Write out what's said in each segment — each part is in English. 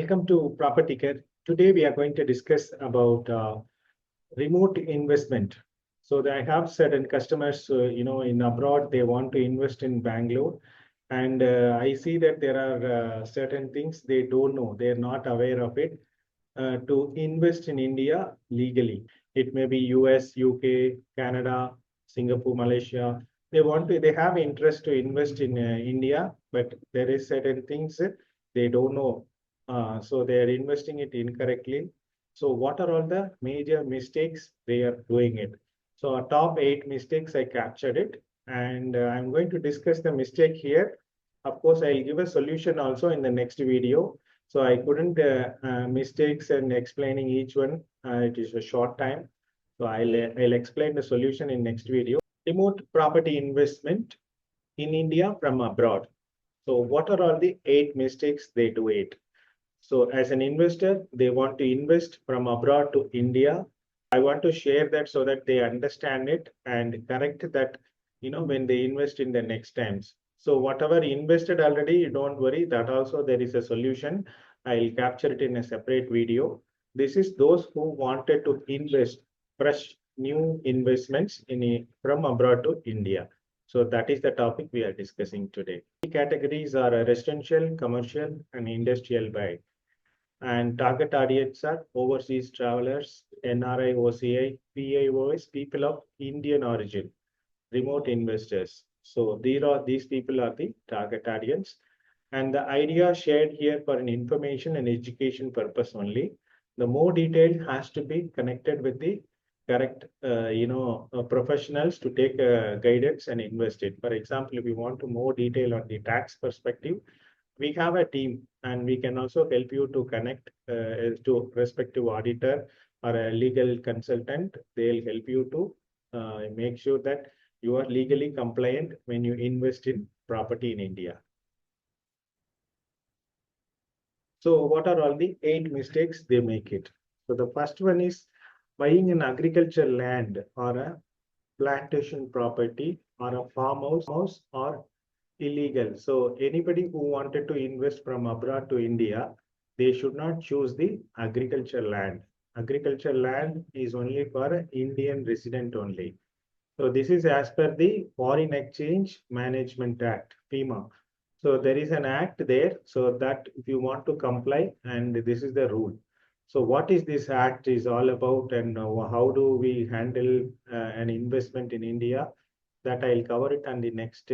Welcome to Property Care. Today we are going to discuss about remote investment. So I have certain customers, in abroad, they want to invest in Bangalore. And I see that there are certain things they don't know, they're not aware of it. To invest in India legally, it may be US, UK, Canada, Singapore, Malaysia. They have interest to invest in India, but there is certain things they don't know, so they are investing it incorrectly. So what are all the major mistakes they are doing it? So top 8 mistakes I captured it, and I'm going to discuss the mistake here. Of course, I'll give a solution also in the next video. So I couldn't mistakes and explaining each one. It is a short time. So I'll explain the solution in next video. Remote property investment in India from abroad. So what are all the 8 mistakes they do it? So as an investor, they want to invest from abroad to India. I want to share that so that they understand it and correct that, when they invest in the next times. So whatever invested already, don't worry, that also there is a solution. I'll capture it in a separate video. This is those who wanted to invest fresh new investments from abroad to India. So that is the topic we are discussing today. Categories are residential, commercial, and industrial buy. And target audience are overseas travelers, NRI, OCI, PIOs, people of Indian origin, remote investors. So these people are the target audience. And the idea shared here for an information and education purpose only. The more detail has to be connected with the correct, professionals to take guidance and invest it. For example, if you want to more detail on the tax perspective, we have a team, and we can also help you to connect to respective auditor or a legal consultant. They'll help you to make sure that you are legally compliant when you invest in property in India. So what are all the 8 mistakes they make it? So the first one is buying an agricultural land or a plantation property or a farmhouse or illegal. So anybody who wanted to invest from abroad to India, they should not choose the agricultural land. Agricultural land is only for an Indian resident only. So this is as per the Foreign Exchange Management Act, FEMA. So there is an act there, so that if you want to comply, and this is the rule. So what is this act is all about, and how do we handle an investment in India? That I'll cover it on the next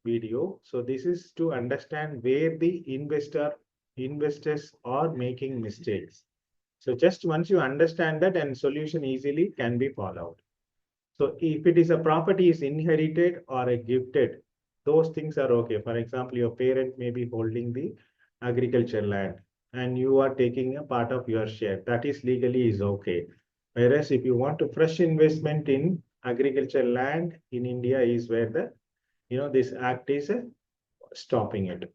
video. So this is to understand where the investors are making mistakes. So just once you understand that, and solution easily can be followed. So if it is a property is inherited or a gifted, those things are okay. For example, your parent may be holding the agricultural land and you are taking a part of your share. That is legally is okay. Whereas if you want to fresh investment in agricultural land in India is where this act is stopping it.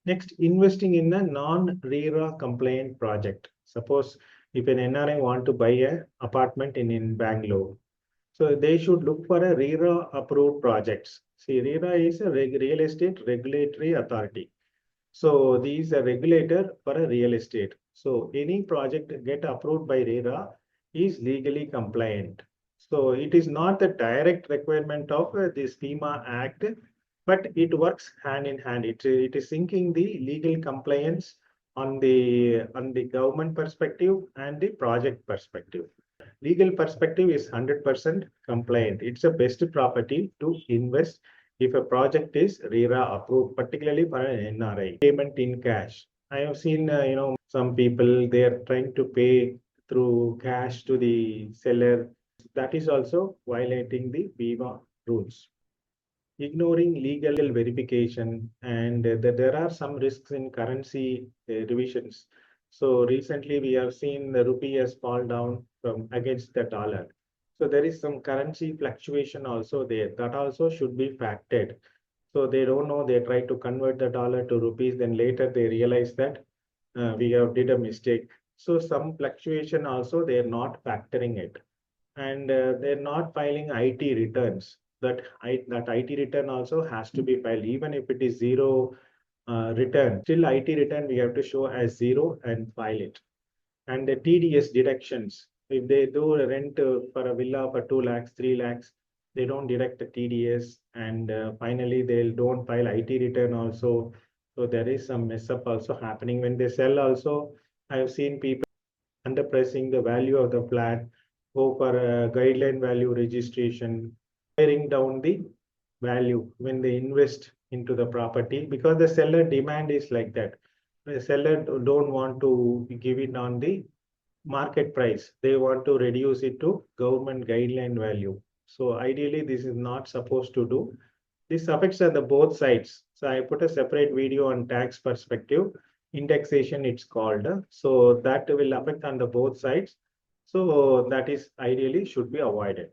Next, investing in a non-RERA compliant project. Suppose if an NRI want to buy an apartment in Bangalore, so they should look for a RERA approved projects. See, RERA is a real estate regulatory authority. So these are regulator for a real estate. So any project get approved by RERA is legally compliant. So it is not the direct requirement of this FEMA Act, but it works hand in hand. It is syncing the legal compliance on the government perspective and the project perspective. Legal perspective is 100% compliant. It's a best property to invest if a project is RERA approved, particularly for an NRI. Payment in cash. I have seen, some people, they are trying to pay through cash to the seller. That is also violating the FEMA rules. Ignoring legal verification, and there are some risks in currency revisions. So recently we have seen the rupee has fallen down from against the dollar. So there is some currency fluctuation also there. That also should be factored. So they don't know, they try to convert the dollar to rupees, then later they realize that we have did a mistake. So some fluctuation also they're not factoring it. And they're not filing IT returns. That IT return also has to be filed, even if it is zero return. Still, IT return we have to show as zero and file it. And the TDS deductions. If they do a rent for a villa for 2 lakhs, 3 lakhs, they don't deduct the TDS. And finally, they don't file IT return also. So there is some mess up also happening when they sell. Also, I have seen people underpricing the value of the flat, go for a guideline value registration, tearing down the value when they invest into the property because the seller demand is like that. The seller don't want to give it on the market price. They want to reduce it to government guideline value. So ideally, this is not supposed to do. This affects on the both sides. So I put a separate video on tax perspective. Indexation, it's called. So that will affect on the both sides. So that is ideally should be avoided.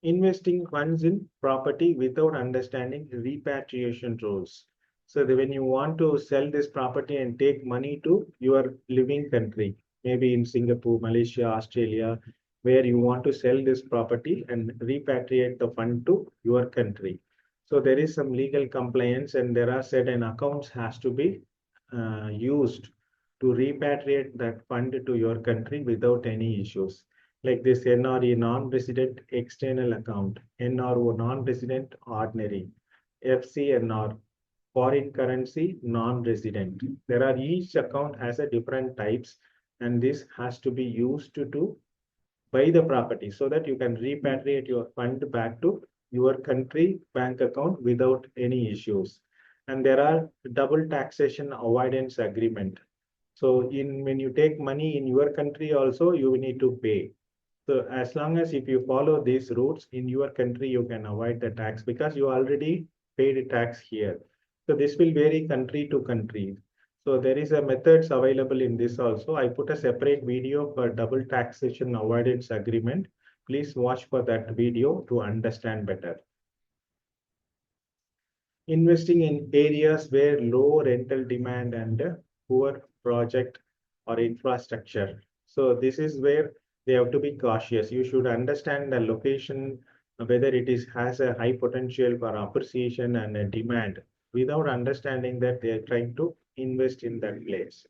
Investing funds in property without understanding repatriation rules. So that when you want to sell this property and take money to your living country, maybe in Singapore, Malaysia, Australia, where you want to sell this property and repatriate the fund to your country. So there is some legal compliance and there are certain accounts has to be used to repatriate that fund to your country without any issues like this NRE non-resident external account, NRO non-resident ordinary, FCNR foreign currency non-resident. There are each account has a different types and this has to be used to buy the property so that you can repatriate your fund back to your country bank account without any issues. And there are double taxation avoidance agreement. So in when you take money in your country also you need to pay. So as long as if you follow these routes in your country, you can avoid the tax because you already paid tax here. So this will vary country to country. So there is a methods available in this also. I put a separate video for double taxation avoidance agreement. Please watch for that video to understand better. Investing in areas where low rental demand and poor project or infrastructure. So this is where they have to be cautious. You should understand the location, whether it is has a high potential for appreciation and a demand. Without understanding that, they are trying to invest in that place.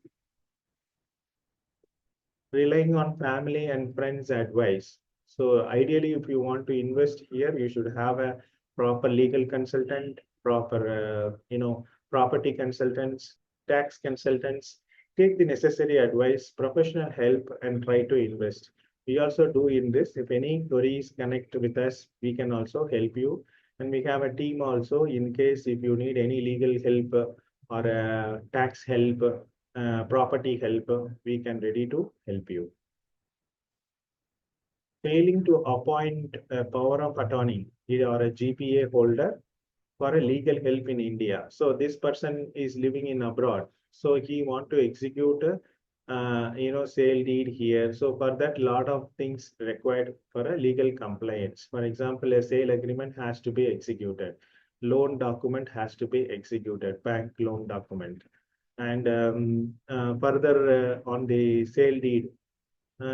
Relying on family and friends advice. So ideally, if you want to invest here, you should have a proper legal consultant, proper property consultants, tax consultants. Take the necessary advice, professional help, and try to invest. We also do in this. If any queries connect with us, we can also help you. And we have a team also in case if you need any legal help or tax help property help, we can ready to help you. Failing to appoint a power of attorney or a GPA holder for a legal help in India. So this person is living in abroad. So he want to execute a sale deed here. So for that, lot of things required for a legal compliance. For example, a sale agreement has to be executed. Loan document has to be executed. Bank loan document and further on the sale deed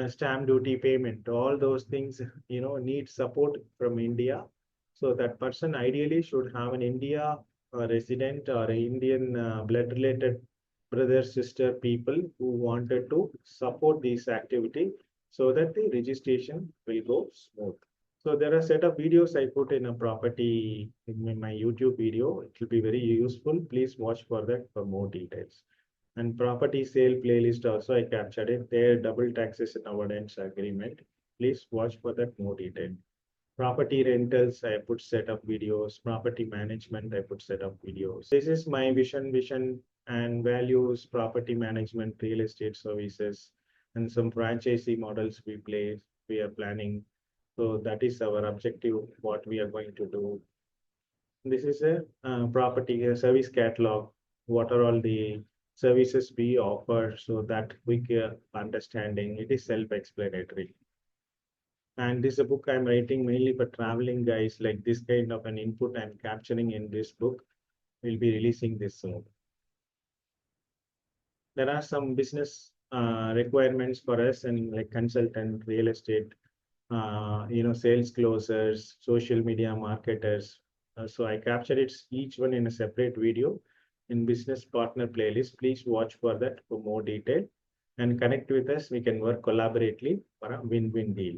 stamp duty payment all those things need support from India. So that person ideally should have an India resident or an Indian blood related brother sister people who wanted to support this activity so that the registration will go smooth. So there are a set of videos I put in a property in my YouTube video. It will be very useful. Please watch for that for more details. And property sale playlist also I captured it there. Double taxation avoidance agreement. Please watch for that more detail. Property rentals, I put set of videos. Property management, I put set of videos. This is my vision and values, property management, real estate services, and some franchisee models we are planning. So that is our objective, what we are going to do. This is a property a service catalog. What are all the services we offer so that quick understanding. It is self-explanatory. And this is a book I'm writing mainly for traveling guys. Like this kind of an input I'm capturing in this book. We'll be releasing this soon. There are some business requirements for us and like consultant, real estate, sales closers, social media marketers, So I captured it each one in a separate video in business partner playlist. Please watch for that for more detail and connect with us. We can work collaboratively for a win-win deal.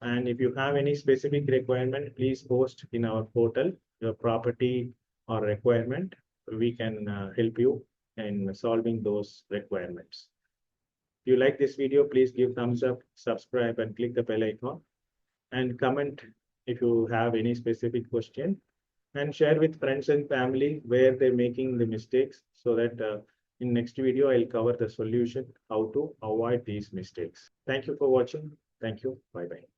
And if you have any specific requirement, please post in our portal your property or requirement. We can help you in solving those requirements. If you like this video, please give thumbs up, subscribe, and click the bell icon. And comment if you have any specific question. And share with friends and family where they're making the mistakes, so that in next video, I'll cover the solution, how to avoid these mistakes. Thank you for watching. Thank you. Bye-bye.